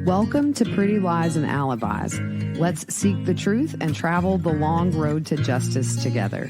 Welcome to Pretty Lies and Alibis. Let's seek the truth and travel the long road to justice together.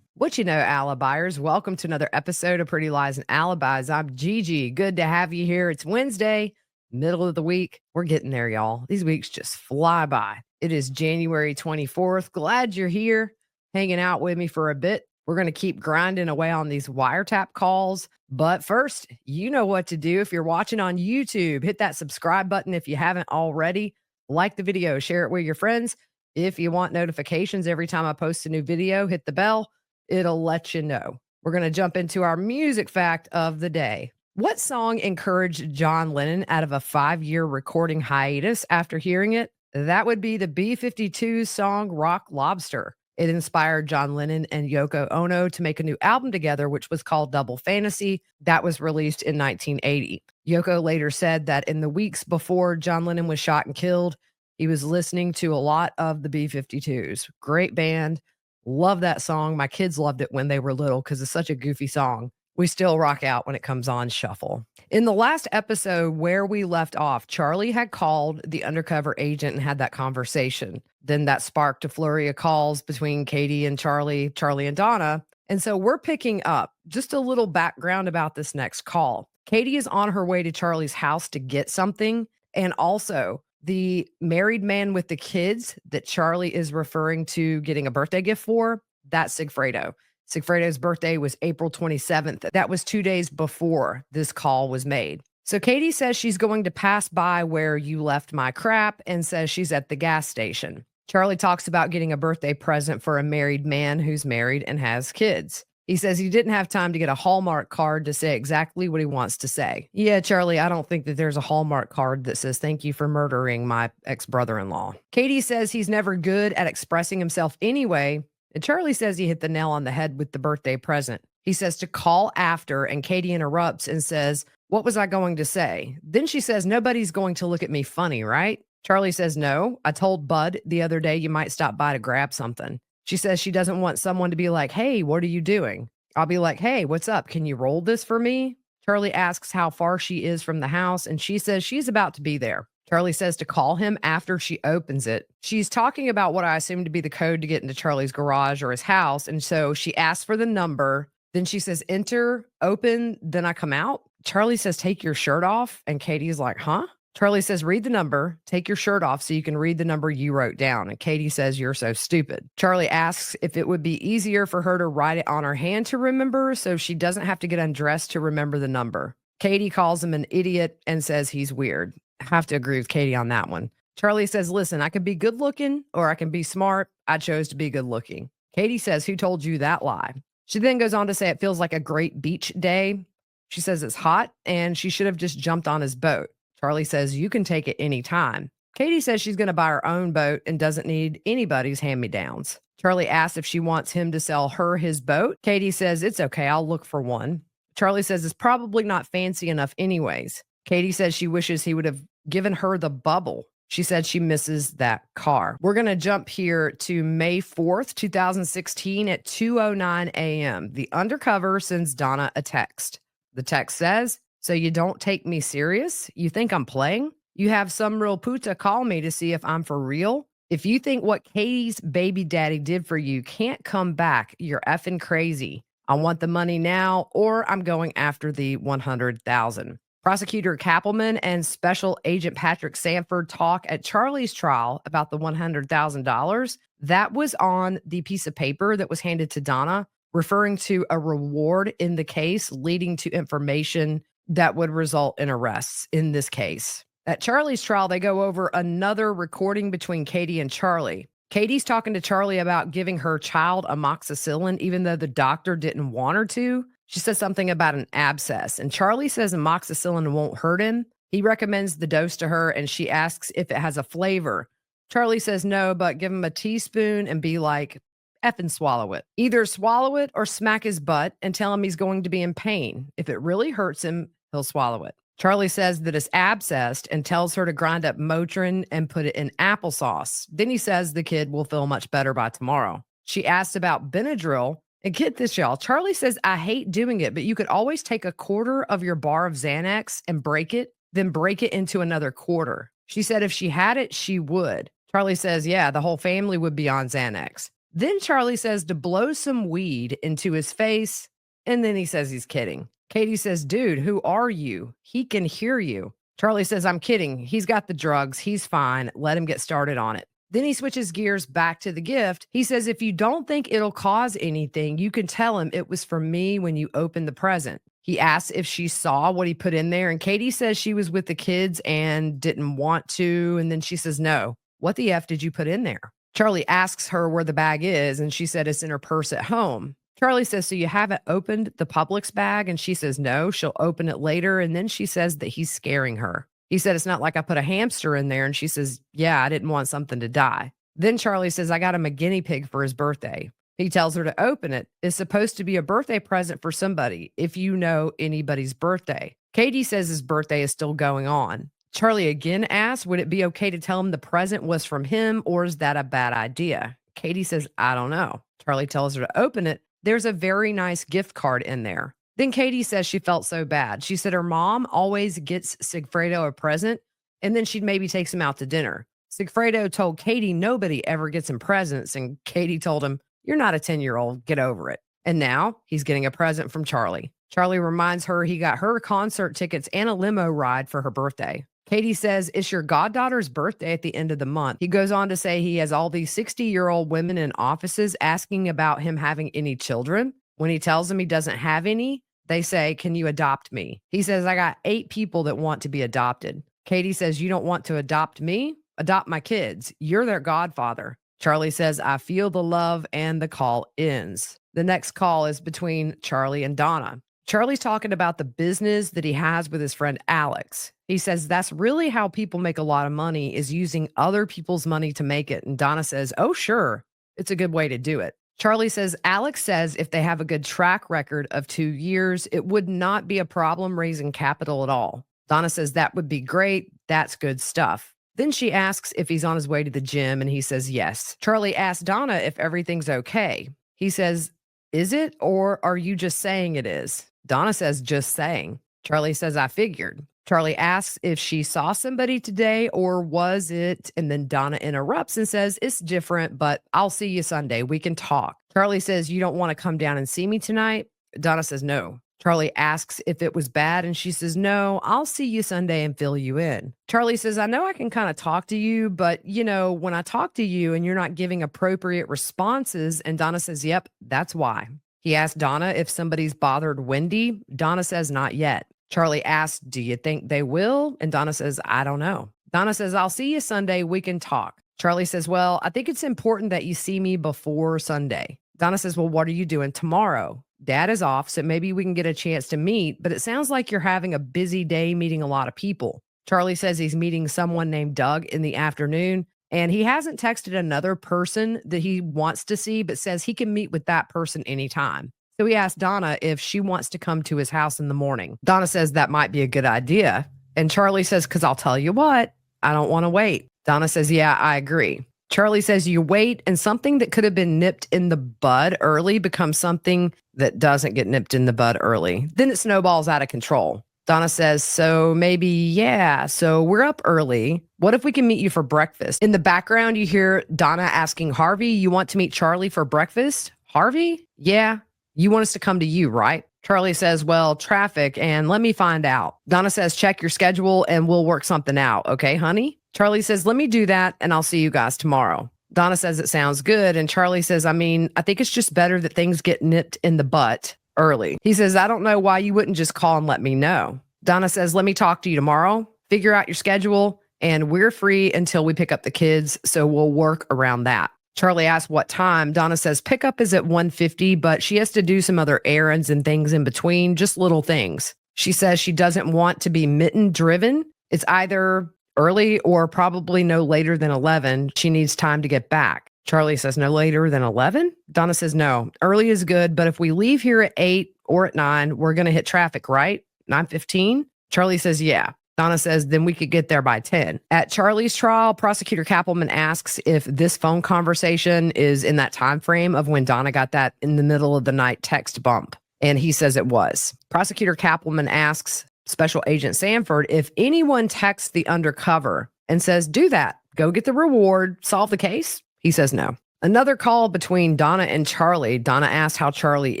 What you know, Alibiers? Welcome to another episode of Pretty Lies and Alibis. I'm Gigi. Good to have you here. It's Wednesday, middle of the week. We're getting there, y'all. These weeks just fly by. It is January 24th. Glad you're here hanging out with me for a bit. We're going to keep grinding away on these wiretap calls. But first, you know what to do. If you're watching on YouTube, hit that subscribe button if you haven't already. Like the video, share it with your friends. If you want notifications every time I post a new video, hit the bell. It'll let you know. We're going to jump into our music fact of the day. What song encouraged John Lennon out of a 5-year recording hiatus after hearing it? That would be the B-52's song Rock Lobster. It inspired John Lennon and Yoko Ono to make a new album together, which was called Double Fantasy. That was released in 1980. Yoko later said that in the weeks before John Lennon was shot and killed, he was listening to a lot of the B-52s. Great band. Love that song. My kids loved it when they were little because it's such a goofy song. We still rock out when it comes on shuffle. In the last episode where we left off, Charlie had called the undercover agent and had that conversation. Then that sparked a flurry of calls between Katie and Charlie and Donna. And so we're picking up just a little background about this next call. Katie is on her way to Charlie's house to get something. And also the married man with the kids that Charlie is referring to getting a birthday gift for, that's Sigfredo. Sigfredo's birthday was April 27th. That was 2 days before this call was made. So Katie says she's going to pass by where you left my crap and says she's at the gas station. Charlie talks about getting a birthday present for a married man who's married and has kids. He says he didn't have time to get a Hallmark card to say exactly what he wants to say. Yeah, Charlie, I don't think that there's a Hallmark card that says thank you for murdering my ex-brother-in-law. Katie says he's never good at expressing himself anyway. And Charlie says he hit the nail on the head with the birthday present. He says to call after, and Katie interrupts and says, "What was I going to say?" Then she says, "Nobody's going to look at me funny, right?" Charlie says, "No, I told Bud the other day you might stop by to grab something." She says she doesn't want someone to be like, "Hey, what are you doing?" I'll be like, "Hey, what's up? Can you roll this for me?" Charlie asks how far she is from the house, and she says she's about to be there. Charlie says to call him after she opens it. She's talking about what I assume to be the code to get into Charlie's garage or his house. And so she asks for the number. Then she says, enter, open, then I come out. Charlie says, take your shirt off. And Katie's like, huh? Charlie says, read the number, take your shirt off so you can read the number you wrote down. And Katie says, you're so stupid. Charlie asks if it would be easier for her to write it on her hand to remember so she doesn't have to get undressed to remember the number. Katie calls him an idiot and says he's weird. I have to agree with Katie on that one. Charlie says, listen, I could be good looking or I can be smart. I chose to be good looking. Katie says, who told you that lie? She then goes on to say it feels like a great beach day. She says it's hot and she should have just jumped on his boat. Charlie says, you can take it any time. Katie says she's going to buy her own boat and doesn't need anybody's hand-me-downs. Charlie asks if she wants him to sell her his boat. Katie says, it's okay, I'll look for one. Charlie says it's probably not fancy enough anyways. Katie says she wishes he would have given her the bubble. She said she misses that car. We're going to jump here to May 4th, 2016 at 2:09 a.m. The undercover sends Donna a text. The text says, so you don't take me serious? You think I'm playing? You have some real puta call me to see if I'm for real? If you think what Katie's baby daddy did for you can't come back, you're effing crazy. I want the money now or I'm going after the $100,000. Prosecutor Kappelman and Special Agent Patrick Sanford talk at Charlie's trial about the $100,000. That was on the piece of paper that was handed to Donna, referring to a reward in the case leading to information that would result in arrests in this case. At Charlie's trial, they go over another recording between Katie and Charlie. Katie's talking to Charlie about giving her child amoxicillin, even though the doctor didn't want her to. She says something about an abscess, and Charlie says amoxicillin won't hurt him. He recommends the dose to her, and she asks if it has a flavor. Charlie says no, but give him a teaspoon and be like, effing swallow it. Either swallow it or smack his butt and tell him he's going to be in pain. If it really hurts him, he'll swallow it. Charlie says that it's abscessed and tells her to grind up Motrin and put it in applesauce. Then he says the kid will feel much better by tomorrow. She asks about Benadryl. And get this, y'all. Charlie says, I hate doing it, but you could always take a quarter of your bar of Xanax and break it, then break it into another quarter. She said if she had it, she would. Charlie says, yeah, the whole family would be on Xanax. Then Charlie says to blow some weed into his face. And then he says he's kidding. Katie says, dude, who are you? He can hear you. Charlie says, I'm kidding. He's got the drugs. He's fine. Let him get started on it. Then he switches gears back to the gift. He says, if you don't think it'll cause anything, you can tell him it was for me when you opened the present. He asks if she saw what he put in there. And Katie says she was with the kids and didn't want to. And then she says, no. What the F did you put in there? Charlie asks her where the bag is. And she said it's in her purse at home. Charlie says, so you haven't opened the Publix bag? And she says, no, she'll open it later. And then she says that he's scaring her. He said, it's not like I put a hamster in there. And she says, yeah, I didn't want something to die. Then Charlie says, I got him a guinea pig for his birthday. He tells her to open it. It's supposed to be a birthday present for somebody, if you know anybody's birthday. Katie says his birthday is still going on. Charlie again asks, would it be okay to tell him the present was from him, or is that a bad idea? Katie says, I don't know. Charlie tells her to open it. There's a very nice gift card in there. Then Katie says she felt so bad. She said her mom always gets Sigfredo a present, and then she'd maybe takes him out to dinner. Sigfredo told Katie nobody ever gets him presents, and Katie told him, you're not a 10-year-old, get over it. And now he's getting a present from Charlie. Charlie reminds her he got her concert tickets and a limo ride for her birthday. Katie says, it's your goddaughter's birthday at the end of the month. He goes on to say he has all these 60-year-old women in offices asking about him having any children. When he tells them he doesn't have any, they say, can you adopt me? He says, I got 8 people that want to be adopted. Katie says, you don't want to adopt me? Adopt my kids. You're their godfather. Charlie says, I feel the love, and the call ends. The next call is between Charlie and Donna. Charlie's talking about the business that he has with his friend Alex. He says that's really how people make a lot of money, is using other people's money to make it. And Donna says, oh, sure, it's a good way to do it. Charlie says, Alex says if they have a good track record of 2 years, it would not be a problem raising capital at all. Donna says that would be great. That's good stuff. Then she asks if he's on his way to the gym, and he says yes. Charlie asks Donna if everything's okay. He says, is it, or are you just saying it is? Donna says, just saying. Charlie says, I figured. Charlie asks if she saw somebody today, or was it? And then Donna interrupts and says, it's different, but I'll see you Sunday. We can talk. Charlie says, you don't want to come down and see me tonight? Donna says, no. Charlie asks if it was bad, and she says, no, I'll see you Sunday and fill you in. Charlie says, I know I can kind of talk to you, but when I talk to you and you're not giving appropriate responses. And Donna says, yep, that's why. He asked Donna if somebody's bothered Wendy. Donna says, not yet. Charlie asks, do you think they will? And Donna says, I don't know. Donna says, I'll see you Sunday. We can talk. Charlie says, well, I think it's important that you see me before Sunday. Donna says, well, what are you doing tomorrow? Dad is off, so maybe we can get a chance to meet, but it sounds like you're having a busy day meeting a lot of people. Charlie says he's meeting someone named Doug in the afternoon, and he hasn't texted another person that he wants to see, but says he can meet with that person anytime. So he asked Donna if she wants to come to his house in the morning. Donna says that might be a good idea. And Charlie says, because I'll tell you what, I don't want to wait. Donna says, yeah, I agree. Charlie says you wait, and something that could have been nipped in the bud early becomes something that doesn't get nipped in the bud early. Then it snowballs out of control. Donna says, so maybe, yeah, so we're up early. What if we can meet you for breakfast? In the background, you hear Donna asking Harvey, you want to meet Charlie for breakfast? Harvey? Yeah. You want us to come to you, right? Charlie says, well, traffic, and let me find out. Donna says, check your schedule and we'll work something out. Okay, honey? Charlie says, let me do that and I'll see you guys tomorrow. Donna says it sounds good. And Charlie says, I think it's just better that things get nipped in the butt early. He says, I don't know why you wouldn't just call and let me know. Donna says, let me talk to you tomorrow, figure out your schedule, and we're free until we pick up the kids. So we'll work around that. Charlie asks what time. Donna says pickup is at 1:50, but she has to do some other errands and things in between, just little things. She says she doesn't want to be mitten driven. It's either early or probably no later than 11. She needs time to get back. Charlie says no later than 11. Donna says no, early is good, but if we leave here at 8 or at 9, we're going to hit traffic, right? 9:15. Charlie says, yeah. Donna says, then we could get there by 10. At Charlie's trial, prosecutor Kappelman asks if this phone conversation is in that time frame of when Donna got that in the middle of the night text bump. And he says it was. Prosecutor Kappelman asks Special Agent Sanford if anyone texts the undercover and says, do that, go get the reward, solve the case. He says no. Another call between Donna and Charlie. Donna asks how Charlie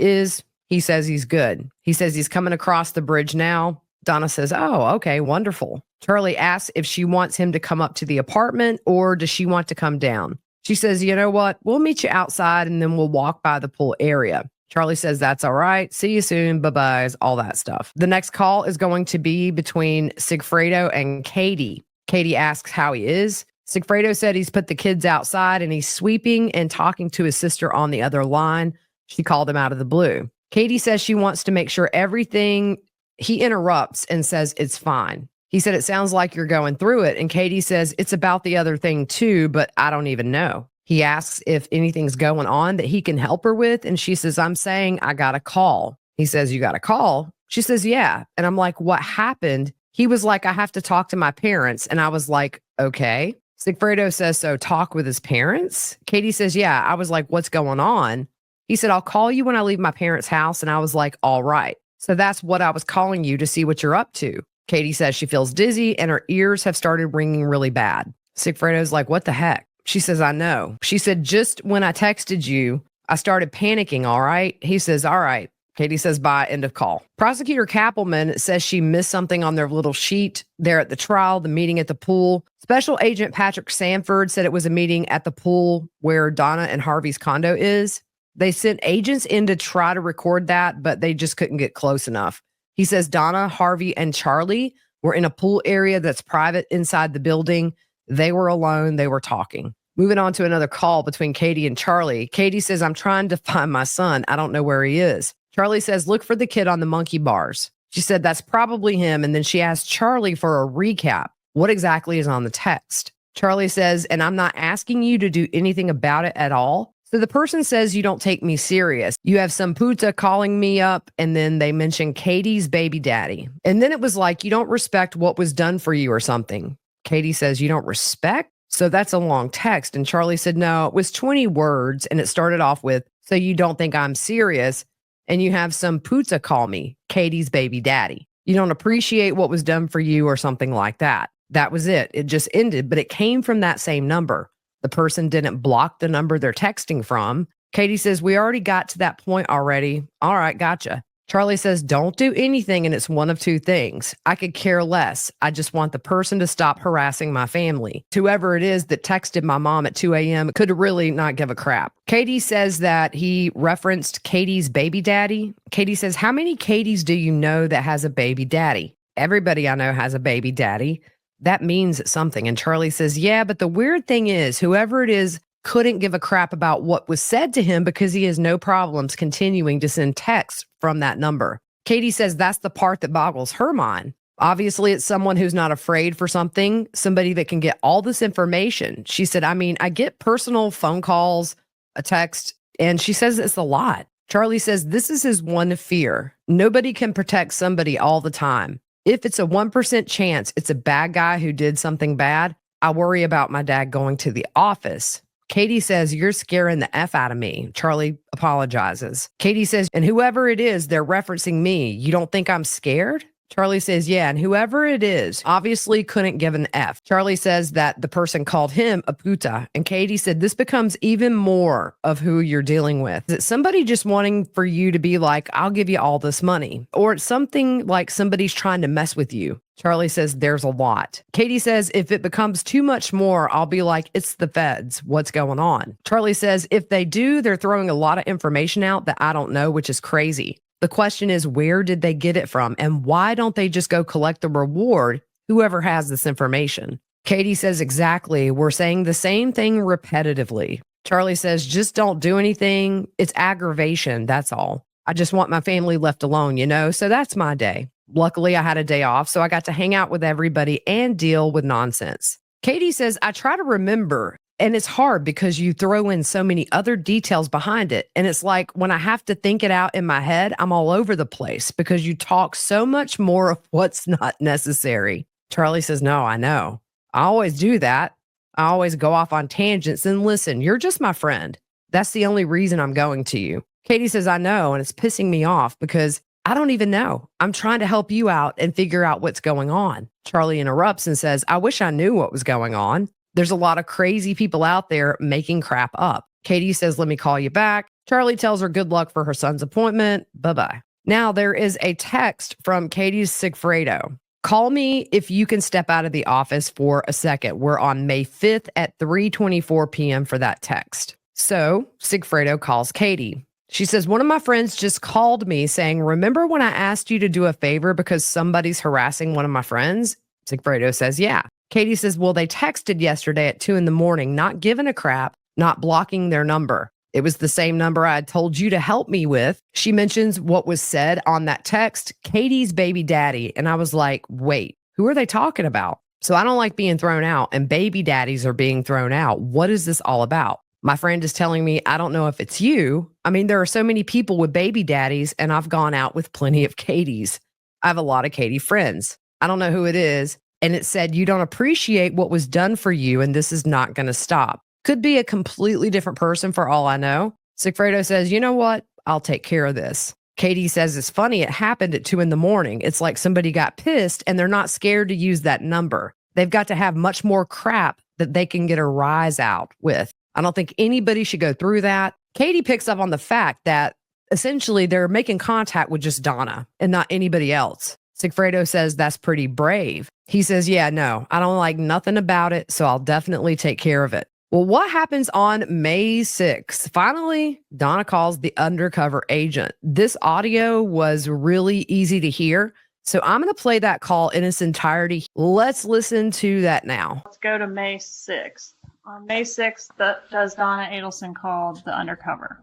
is. He says he's good. He says he's coming across the bridge now. Donna says, oh, okay, wonderful. Charlie asks if she wants him to come up to the apartment or does she want to come down? She says, you know what? We'll meet you outside and then we'll walk by the pool area. Charlie says, that's all right. See you soon. Bye-byes, all that stuff. The next call is going to be between Sigfredo and Katie. Katie asks how he is. Sigfredo said he's put the kids outside and he's sweeping and talking to his sister on the other line. She called him out of the blue. Katie says she wants to make sure everything. He interrupts and says, it's fine. He said, it sounds like you're going through it. And Katie says, it's about the other thing too, but I don't even know. He asks if anything's going on that he can help her with. And she says, I'm saying I got a call. He says, you got a call? She says, yeah. And I'm like, what happened? He was like, I have to talk to my parents. And I was like, okay. Sigfredo says, so talk with his parents? Katie says, yeah. I was like, what's going on? He said, I'll call you when I leave my parents' house. And I was like, all right. So that's what I was calling you to see what you're up to. Katie says she feels dizzy and her ears have started ringing really bad. Sigfredo's like, what the heck? She says, I know. She said, just when I texted you, I started panicking, all right? He says, all right. Katie says, bye, end of call. Prosecutor Kappelman says she missed something on their little sheet there at the trial, the meeting at the pool. Special Agent Patrick Sanford said it was a meeting at the pool where Donna and Harvey's condo is. They sent agents in to try to record that, but they just couldn't get close enough. He says Donna, Harvey, and Charlie were in a pool area that's private inside the building. They were alone. They were talking. Moving on to another call between Katie and Charlie. Katie says, I'm trying to find my son. I don't know where he is. Charlie says, look for the kid on the monkey bars. She said, that's probably him. And then she asked Charlie for a recap. What exactly is on the text? Charlie says, and I'm not asking you to do anything about it at all. So the person says, you don't take me serious. You have some puta calling me up, and then they mention Katie's baby daddy. And then it was like, you don't respect what was done for you or something. Katie says, you don't respect? So that's a long text. And Charlie said, no, it was 20 words. And it started off with, so you don't think I'm serious. And you have some puta call me Katie's baby daddy. You don't appreciate what was done for you or something like that. That was it. It just ended, but it came from that same number. The person didn't block the number they're texting from. Katie says, we already got to that point already. All right, gotcha. Charlie says, don't do anything, and it's one of two things. I could care less. I just want the person to stop harassing my family. Whoever it is that texted my mom at 2 a.m. could really not give a crap. Katie says that he referenced Katie's baby daddy. Katie says, how many Katies do you know that has a baby daddy? Everybody I know has a baby daddy. That means something. And Charlie says, yeah, but the weird thing is, whoever it is couldn't give a crap about what was said to him because he has no problems continuing to send texts from that number. Katie says that's the part that boggles her mind. Obviously, it's someone who's not afraid for something, somebody that can get all this information. She said, I mean, I get personal phone calls, a text, and she says it's a lot. Charlie says this is his one fear. Nobody can protect somebody all the time. If it's a 1% chance it's a bad guy who did something bad, I worry about my dad going to the office. Katie says, you're scaring the F out of me. Charlie apologizes. Katie says, and whoever it is, they're referencing me. You don't think I'm scared? Charlie says, yeah, and whoever it is obviously couldn't give an F. Charlie says that the person called him a puta. And Katie said, this becomes even more of who you're dealing with. Is it somebody just wanting for you to be like, I'll give you all this money? Or it's something like somebody's trying to mess with you? Charlie says, there's a lot. Katie says, if it becomes too much more, I'll be like, it's the feds. What's going on? Charlie says, if they do, they're throwing a lot of information out that I don't know, which is crazy. The question is, where did they get it from? And why don't they just go collect the reward, whoever has this information? Katie says, exactly. We're saying the same thing repetitively. Charlie says, just don't do anything. It's aggravation. That's all. I just want my family left alone, you know? So that's my day. Luckily, I had a day off, so I got to hang out with everybody and deal with nonsense. Katie says, I try to remember, and it's hard because you throw in so many other details behind it. And it's like when I have to think it out in my head, I'm all over the place because you talk so much more of what's not necessary. Charlie says, no, I know. I always do that. I always go off on tangents and listen, you're just my friend. That's the only reason I'm going to you. Katie says, I know. And it's pissing me off because I don't even know. I'm trying to help you out and figure out what's going on. Charlie interrupts and says, I wish I knew what was going on. There's a lot of crazy people out there making crap up. Katie says, let me call you back. Charlie tells her good luck for her son's appointment. Bye-bye. Now there is a text from Katie Sigfredo. Call me if you can step out of the office for a second. We're on May 5th at 3:24 p.m. for that text. So Sigfredo calls Katie. She says, one of my friends just called me saying, remember when I asked you to do a favor because somebody's harassing one of my friends? Sigfredo says, yeah. Katie says, well, they texted yesterday at 2 a.m, not giving a crap, not blocking their number. It was the same number I had told you to help me with. She mentions what was said on that text, Katie's baby daddy. And I was like, wait, who are they talking about? So I don't like being thrown out, and baby daddies are being thrown out. What is this all about? My friend is telling me, I don't know if it's you. I mean, there are so many people with baby daddies, and I've gone out with plenty of Katies. I have a lot of Katie friends. I don't know who it is. And it said, you don't appreciate what was done for you, and this is not going to stop. Could be a completely different person for all I know. Sigfredo says, you know what? I'll take care of this. Katie says, it's funny. It happened at 2 a.m. It's like somebody got pissed and they're not scared to use that number. They've got to have much more crap that they can get a rise out with. I don't think anybody should go through that. Katie picks up on the fact that essentially they're making contact with just Donna and not anybody else. Sigfredo says that's pretty brave. He says, yeah, no, I don't like nothing about it, so I'll definitely take care of it. Well, what happens on May 6th? Finally, Donna calls the undercover agent. This audio was really easy to hear, so I'm going to play that call in its entirety. Let's listen to that now. Let's go to May 6th. On May 6th, does Donna Adelson call the undercover?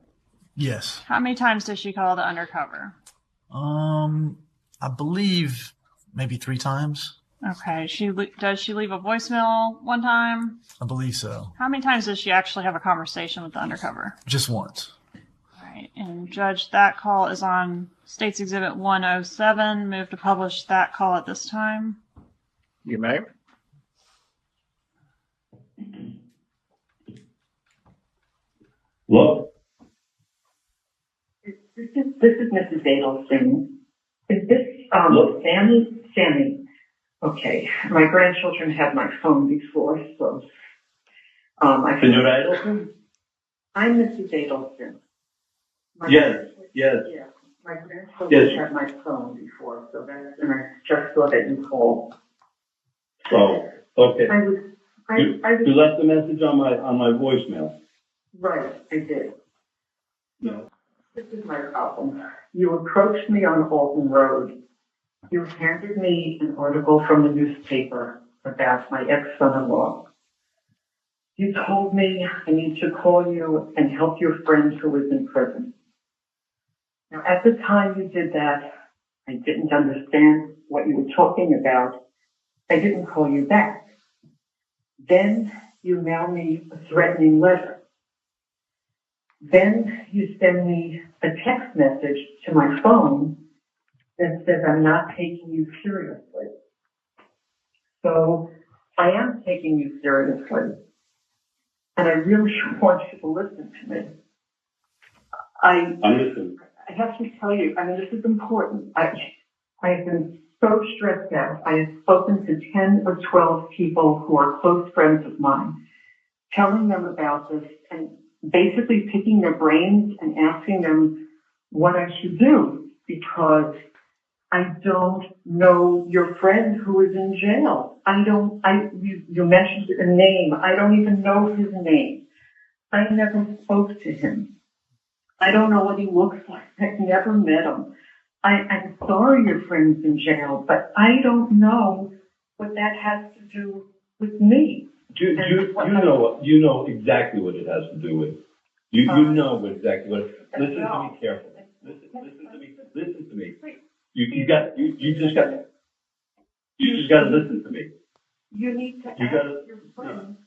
Yes. How many times does she call the undercover? I believe maybe 3 times. Okay. Does she leave a voicemail one time? I believe so. How many times does she actually have a conversation with the undercover? Just once. All right. And Judge, that call is on State's Exhibit 107. Move to publish that call at this time. You may. Hello? This is Mrs. Adelson. Is this Sammy? Okay. My grandchildren had my phone before, so Senora Adelson? I'm Mrs. Adelson. Yes. Yeah. My grandchildren had my phone before, so and I just saw that you called. Oh, okay. You left a message on my voicemail. Right, I did. No. This is my problem. You approached me on Alton Road. You handed me an article from the newspaper about my ex-son-in-law. You told me I need to call you and help your friend who was in prison. Now, at the time you did that, I didn't understand what you were talking about. I didn't call you back. Then you mailed me a threatening letter. Then you send me a text message to my phone that says I'm not taking you seriously. So I am taking you seriously. And I really want you to listen to me. I'm listening. I have to tell you, I mean, this is important. I have been so stressed out. I have spoken to 10 or 12 people who are close friends of mine, telling them about this and basically picking their brains and asking them what I should do, because I don't know your friend who is in jail. You mentioned a name. I don't even know his name. I never spoke to him. I don't know what he looks like. I've never met him. I'm sorry your friend's in jail, but I don't know what that has to do with me. You know exactly what it has to do with. You know exactly what. Listen to me carefully. Listen to me. You just got to listen to me. You need to ask your friend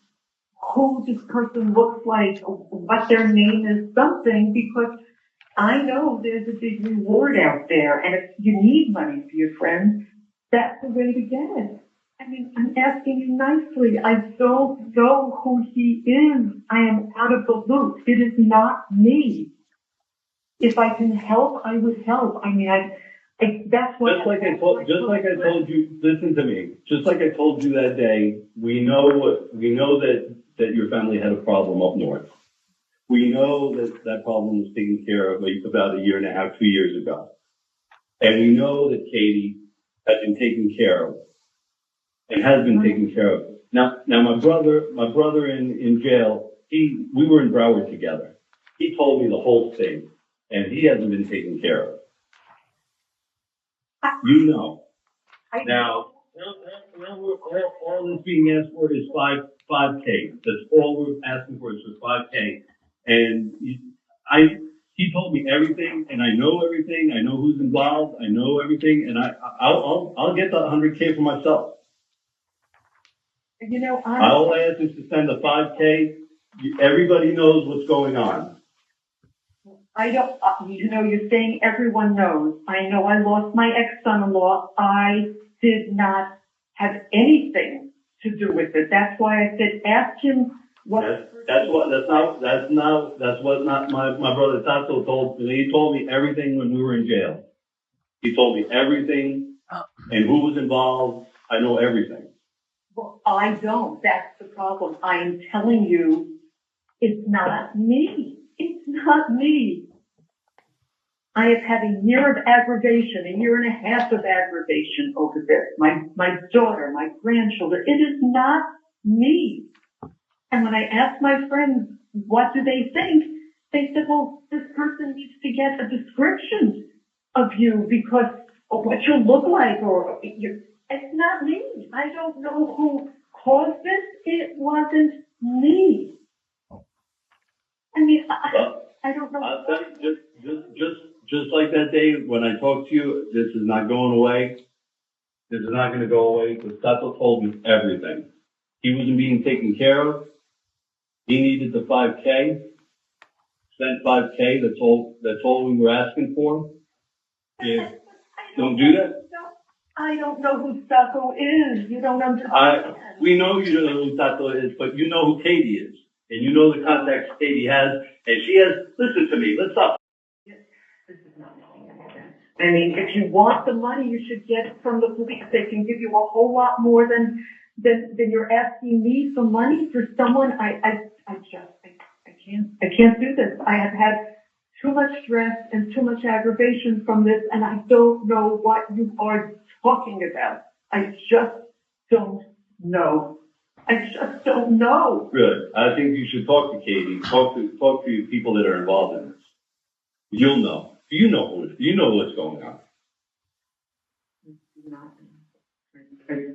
who this person looks like, what their name is, something, because I know there's a big reward out there, and if you need money for your friend, that's the way to get it. I mean, I'm asking you nicely. I don't know who he is. I am out of the loop. It is not me. If I can help, I would help. I mean, that's what. Just like I told you, listen to me. Just like I told you that day, we know that your family had a problem up north. We know that problem was taken care of about a year and a half, 2 years ago. And we know that Katie has been taken care of and has been taken care of. Now my brother in jail, we were in Broward together. He told me the whole thing, and he hasn't been taken care of. You know. Now all that's being asked for is 5K. That's all we're asking for is for 5K. And he told me everything, and I know everything. I know who's involved. I know everything, and I'll get the 100K for myself. You know, All I ask is to send the 5K. Everybody knows what's going on. I don't, you're saying everyone knows. I know I lost my ex-son-in-law. I did not have anything to do with it. That's why I said, ask him what. That's what my brother Tato told me. He told me everything when we were in jail. He told me everything and who was involved. I know everything. Well, I don't. That's the problem. I am telling you, it's not me. It's not me. I have had a year of aggravation, a year and a half of aggravation over this. My daughter, my grandchildren. It is not me. And when I asked my friends, what do they think? They said, well, this person needs to get a description of you because of what you look like, or it's not me. I don't know who caused this. It wasn't me. I mean, I don't know. I'll tell you, just like that day when I talked to you, this is not going away. This is not going to go away because Tato told me everything. He wasn't being taken care of. He needed the 5K. Sent 5K. That's all we were asking for. Yeah. Don't do that. I don't know who Tato is. You don't understand. We know you don't know who Tato is, but you know who Katie is. And you know the contacts Katie has. And she has, listen to me, let's stop. This is not making any sense. I mean, if you want the money, you should get it from the police. They can give you a whole lot more than you're asking me for money for someone. I can't do this. I have had too much stress and too much aggravation from this, and I don't know what you are talking about. I just don't know. Good. I think you should talk to Katie. Talk to people that are involved in this. You'll know. You know what's going on.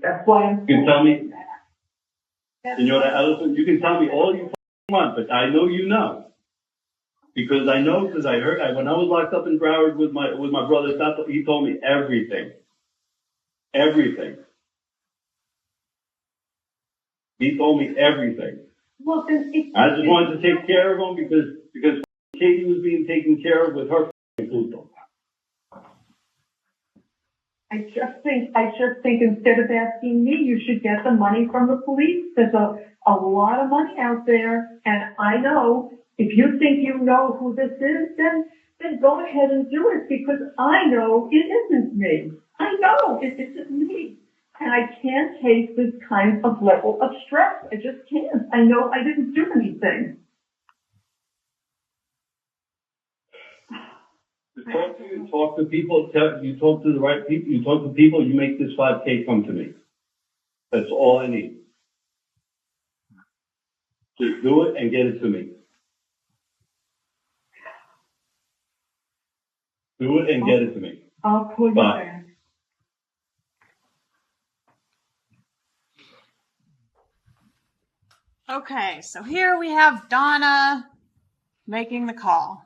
That's why I'm. You can tell me, Senora Adelson, you can tell me all you want, but I know you know. Because I know, because I heard, when I was locked up in Broward with my brother Tato, he told me everything. Everything. He told me everything. Well, then I just wanted to take care of him because Katie was being taken care of with her Pluto. I just think instead of asking me, you should get the money from the police. There's a lot of money out there, and I know if you think you know who this is, then go ahead and do it because I know it isn't me. I know it isn't me. And I can't take this kind of level of stress. I just can't. I know I didn't do anything. Talk to people. You talk to the right people. You talk to people. You make this 5K come to me. That's all I need. Just do it and get it to me. Do it and get it to me. I'll call you back. Okay, so here we have Donna making the call.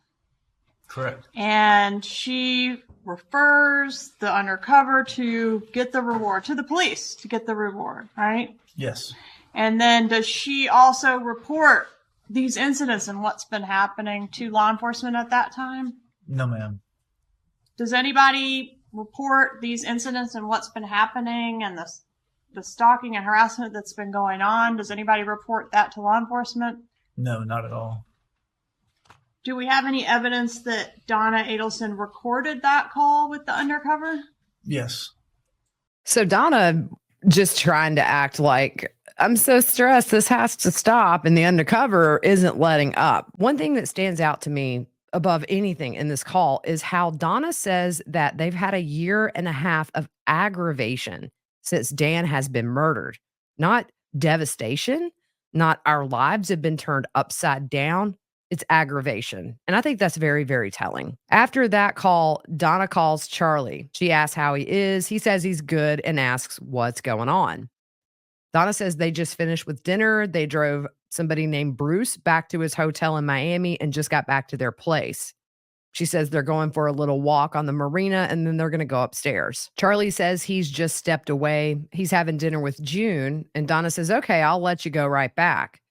Correct. And she refers the undercover to get the reward, to the police to get the reward, right? Yes. And then does she also report these incidents and what's been happening to law enforcement at that time? No, ma'am. Does anybody report these incidents and what's been happening and the stalking and harassment that's been going on? Does anybody report that to law enforcement? No, not at all. Do we have any evidence that Donna Adelson recorded that call with the undercover? Yes. So Donna just trying to act like, I'm so stressed, this has to stop. And the undercover isn't letting up. One thing that stands out to me above anything in this call is how Donna says that they've had 1.5 years of aggravation since Dan has been murdered. Not devastation, not our lives have been turned upside down. It's aggravation. And I think that's very, very telling. After that call, Donna calls Charlie. She asks how he is. He says he's good and asks what's going on. Donna says they just finished with dinner. They drove somebody named Bruce back to his hotel in Miami and just got back to their place. She says they're going for a little walk on the marina and then they're going to go upstairs. Charlie says he's just stepped away. He's having dinner with June. And Donna says, okay, I'll let you go right back.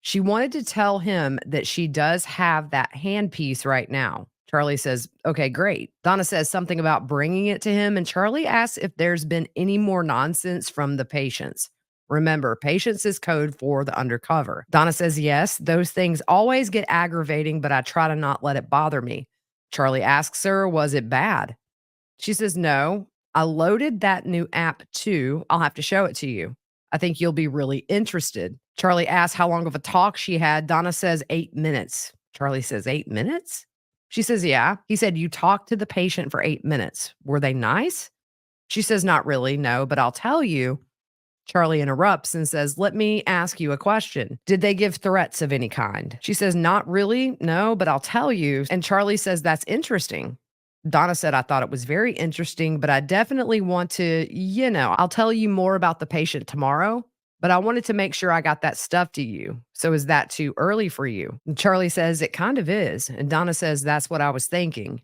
She wanted to tell him that she does have that handpiece right now. Charlie says, okay, great. Donna says something about bringing it to him. And Charlie asks if there's been any more nonsense from the patients. Remember, patience is code for the undercover. Donna says, yes, those things always get aggravating, but I try to not let it bother me. Charlie asks her, was it bad? She says, no, I loaded that new app too. I'll have to show it to you. I think you'll be really interested. Charlie asks how long of a talk she had. Donna says 8 minutes. Charlie says 8 minutes? She says, yeah. He said, you talked to the patient for 8 minutes. Were they nice? She says, not really, no, but I'll tell you. Charlie interrupts and says, let me ask you a question. Did they give threats of any kind? She says, not really, no, but I'll tell you. And Charlie says, that's interesting. Donna said, I thought it was very interesting, but I definitely want to, I'll tell you more about the patient tomorrow, but I wanted to make sure I got that stuff to you. So is that too early for you? And Charlie says, it kind of is. And Donna says, that's what I was thinking.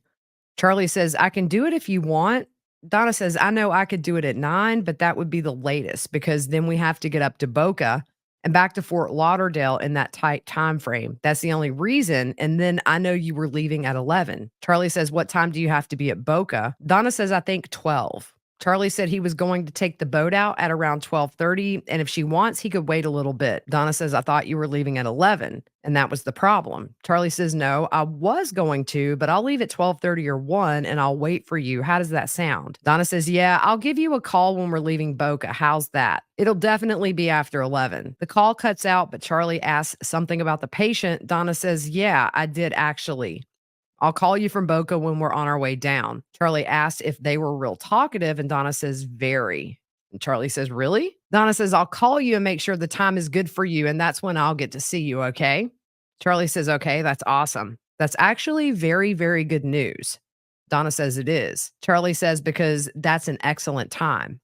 Charlie says, I can do it if you want. Donna says, I know I could do it at 9, but that would be the latest because then we have to get up to Boca and back to Fort Lauderdale in that tight time frame. That's the only reason. And then I know you were leaving at 11. Charlie says, what time do you have to be at Boca? Donna says, I think 12. Charlie said he was going to take the boat out at around 12:30, and if she wants, he could wait a little bit. Donna says, I thought you were leaving at 11, and that was the problem. Charlie says, no, I was going to, but I'll leave at 12:30 or 1, and I'll wait for you. How does that sound? Donna says, yeah, I'll give you a call when we're leaving Boca. How's that? It'll definitely be after 11. The call cuts out, but Charlie asks something about the patient. Donna says, yeah, I did actually. I'll call you from Boca when we're on our way down. Charlie asked if they were real talkative, and Donna says, very. And Charlie says, really? Donna says, I'll call you and make sure the time is good for you, and that's when I'll get to see you, okay? Charlie says, okay, that's awesome. That's actually very, very good news. Donna says it is. Charlie says, because that's an excellent time.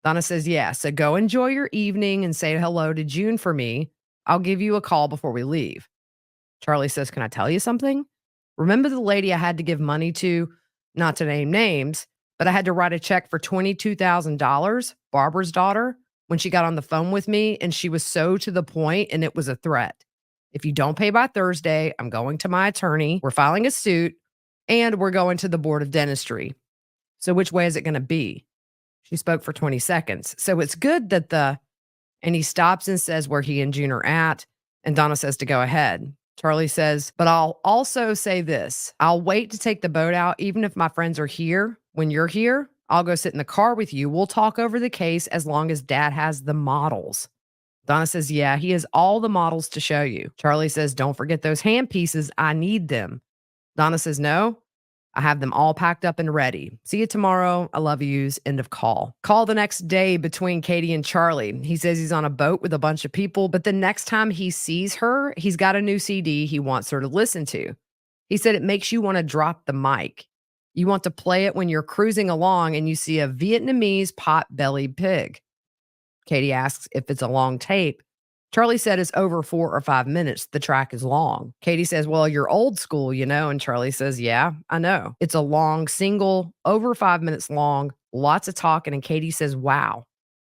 Donna says, yeah, so go enjoy your evening and say hello to June for me. I'll give you a call before we leave. Charlie says, can I tell you something? Remember the lady I had to give money to, not to name names, but I had to write a check for $22,000, Barbara's daughter, when she got on the phone with me, and she was so to the point, and it was a threat. If you don't pay by Thursday, I'm going to my attorney, we're filing a suit, and we're going to the Board of Dentistry. So which way is it going to be? She spoke for 20 seconds. So it's good that and he stops and says where he and June are at, and Donna says to go ahead. Charlie says, but I'll also say this. I'll wait to take the boat out, even if my friends are here. When you're here, I'll go sit in the car with you. We'll talk over the case as long as Dad has the models. Donna says, yeah, he has all the models to show you. Charlie says, don't forget those hand pieces. I need them. Donna says, no, I have them all packed up and ready. See you tomorrow. I love yous. End of call. Call the next day between Katie and Charlie. He says he's on a boat with a bunch of people, but the next time he sees her, he's got a new CD he wants her to listen to. He said it makes you want to drop the mic. You want to play it when you're cruising along and you see a Vietnamese pot-bellied pig. Katie asks if it's a long tape. Charlie said it's over 4 or 5 minutes. The track is long. Katie says, well, you're old school, And Charlie says, yeah, I know. It's a long single, over 5 minutes long, lots of talking. And Katie says, wow.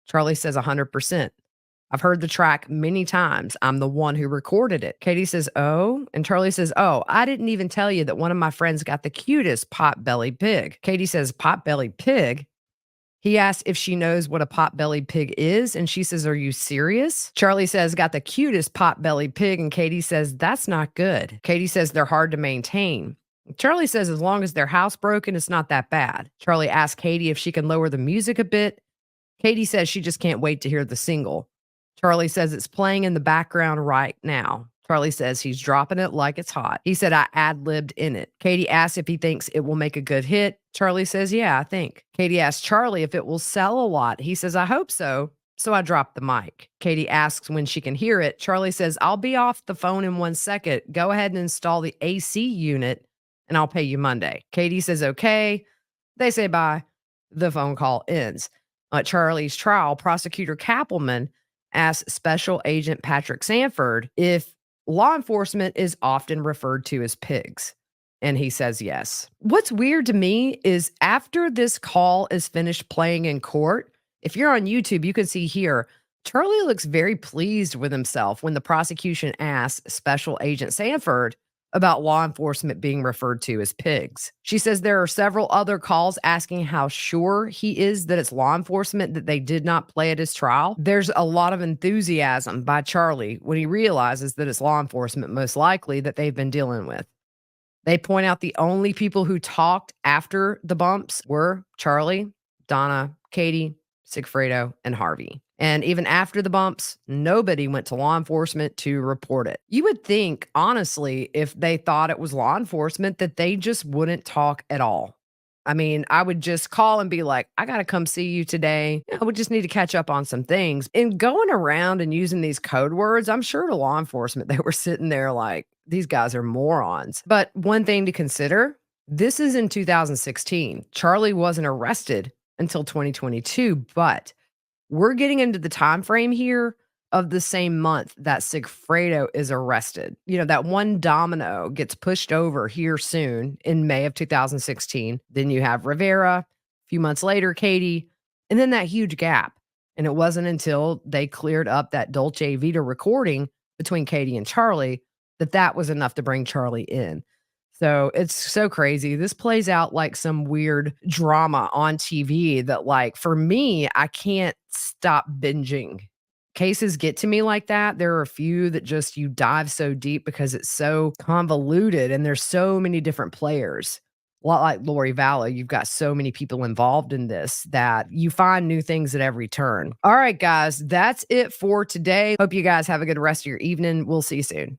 Charlie says 100%. I've heard the track many times. I'm the one who recorded it. Katie says, oh. And Charlie says, oh, I didn't even tell you that one of my friends got the cutest pot-bellied pig. Katie says, pot-bellied pig? He asks if she knows what a pot-bellied pig is, and she says, "Are you serious?" Charlie says, "Got the cutest pot-bellied pig," and Katie says, "That's not good." Katie says they're hard to maintain. Charlie says as long as they're housebroken, it's not that bad. Charlie asks Katie if she can lower the music a bit. Katie says she just can't wait to hear the single. Charlie says it's playing in the background right now. Charlie says he's dropping it like it's hot. He said, "I ad-libbed in it." Katie asks if he thinks it will make a good hit. Charlie says, "Yeah, I think." Katie asks Charlie if it will sell a lot. He says, "I hope so." So I dropped the mic. Katie asks when she can hear it. Charlie says, "I'll be off the phone in 1 second. Go ahead and install the AC unit and I'll pay you Monday." Katie says, "Okay." They say bye. The phone call ends. At Charlie's trial, Prosecutor Kappelman asked Special Agent Patrick Sanford if law enforcement is often referred to as pigs. And he says yes. What's weird to me is after this call is finished playing in court, if you're on YouTube, you can see here, Charlie looks very pleased with himself when the prosecution asks Special Agent Sanford about law enforcement being referred to as pigs. She says there are several other calls asking how sure he is that it's law enforcement that they did not play at his trial. There's a lot of enthusiasm by Charlie when he realizes that it's law enforcement most likely that they've been dealing with. They point out the only people who talked after the bumps were Charlie, Donna, Katie, Sigfredo, and Harvey. And even after the bumps, nobody went to law enforcement to report it. You would think, honestly, if they thought it was law enforcement, that they just wouldn't talk at all. I mean, I would just call and be like, "I got to come see you today. We just need to catch up on some things." And going around and using these code words, I'm sure to law enforcement, they were sitting there like, these guys are morons. But one thing to consider, this is in 2016. Charlie wasn't arrested until 2022, but we're getting into the time frame here of the same month that Sigfredo is arrested. That one domino gets pushed over here soon in May of 2016. Then you have Rivera, a few months later, Katie, and then that huge gap. And it wasn't until they cleared up that Dolce Vita recording between Katie and Charlie that was enough to bring Charlie in. So it's so crazy. This plays out like some weird drama on TV that, like, for me, I can't stop binging. Cases get to me like that. There are a few that just you dive so deep because it's so convoluted and there's so many different players. A lot like Lori Vallow, you've got so many people involved in this that you find new things at every turn. All right, guys, that's it for today. Hope you guys have a good rest of your evening. We'll see you soon.